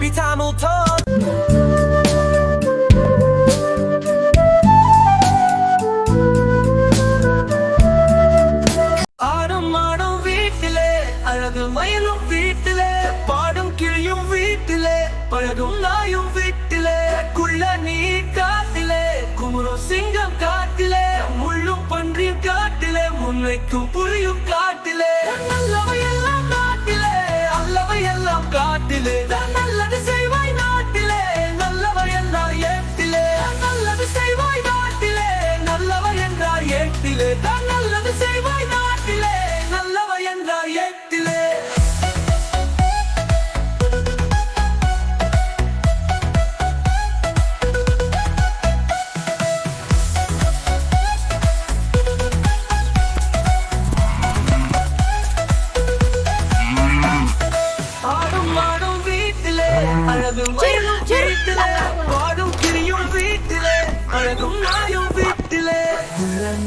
baby Tamil talk. ஆடும் ஆடும் வீட்டிலே அழகு மயிலும் வீட்டிலே பாடும் கிளியும் வீட்டிலே பழகும் நாயும் வீட்டிலே குள்ள நீ காட்டிலே குமுறும் சிங்கம் காட்டிலே முள்ளும் பன்றியும் காட்டிலே முன்வைக்கும் புலியும் காட்டிலே நல்லவை எல்லாம் நாட்டிலே அல்லவை எல்லாம் காட்டிலே நல்லது செய்வாய் நாட்டிலே நல்லவை என்றார் ஏட்டிலே நல்லது செய்வாய் நாட்டிலே நல்லவை என்றார் ஏட்டிலே நல்லது செய்வாய் நாட்டிலே நல்லவை என்றார் ஏட்டிலே அழகு மயிலும் வீட்டிலே பாடும் கிளியும் வீட்டிலே அழகும் நாயும் வீட்டிலே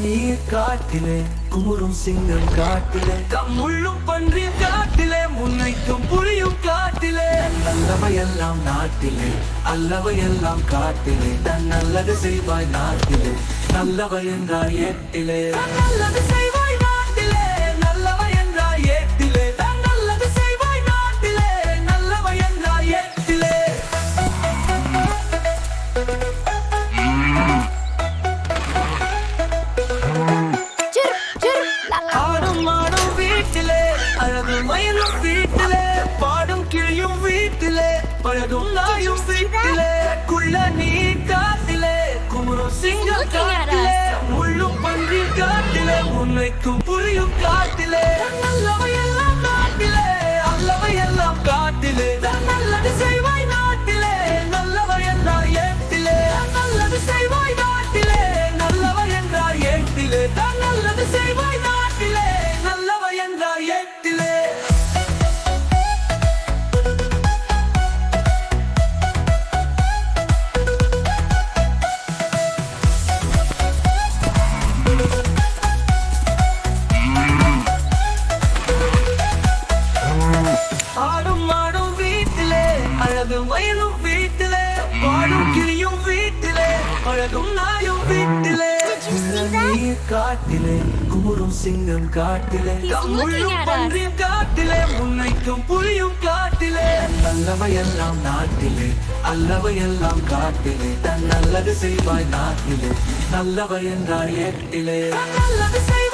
நீர் காட்டிலே குமுறும் சிங்கம் காட்டிலே முள்ளும் பன்றியும் காட்டிலே முன்னைக்கும் புலியும் காட்டிலே நல்லவையெல்லாம் நாட்டிலே அல்லவையெல்லாம் காட்டிலே தன் நல்லது செய்வாய் நாட்டிலே நல்லவை என்றார் ஏட்டிலே நல்லது செய்வாய் நாட்டிலே நல்லவை என்றார் ஏட்டிலே நல்லது செய்வாய் நாட்டிலே நல்லவை என்றார் ஏட்டிலே ஆடும் ஆடும் வீட்டிலே அழகு மயிலும் வீட்டிலே பாடும் கிளியும் வீட்டிலே பழகும் நாயும் வீட்டிலே குள்ள நீ காட்டிலே குமுறும் சிங்கம் காட்டிலே முள்ளும் பன்றி காட்டிலே முன்வைக்கும் புலியும் காட்டிலே நல்லவை எல்லாம் நாட்டிலே அல்லவை எல்லாம் காட்டிலே நல்லது செய்வாய் நாட்டிலே நல்லவை என்றார் ஏட்டிலே நல்லது செய்வாய் நாட்டிலே நல்லவை என்றார் ஏட்டிலே நல்லது செய்வாய் நாட்டிலே நல்லவை என்றார் ஏட்டிலே ஆடும் ஆடும் வீட்டிலே அழகு மயிலும் வீட்டிலே பாடும் கிளியும் வீட்டிலே அழகும் நாயும் வீட்டிலே நீர் காட்டிலே குமுறும் சிங்கம் காட்டிலே முள்ளும் பன்றியும் காட்டிலே முன்னைக்கும் புலியும் காட்டிலே நல்லவையெல்லாம் நாட்டிலே அல்லவையெல்லாம் காட்டிலே தன் நல்லது செய்வாய் நாட்டிலே நல்லவை என்றார் ஏட்டிலே நல்லது செய்வாய்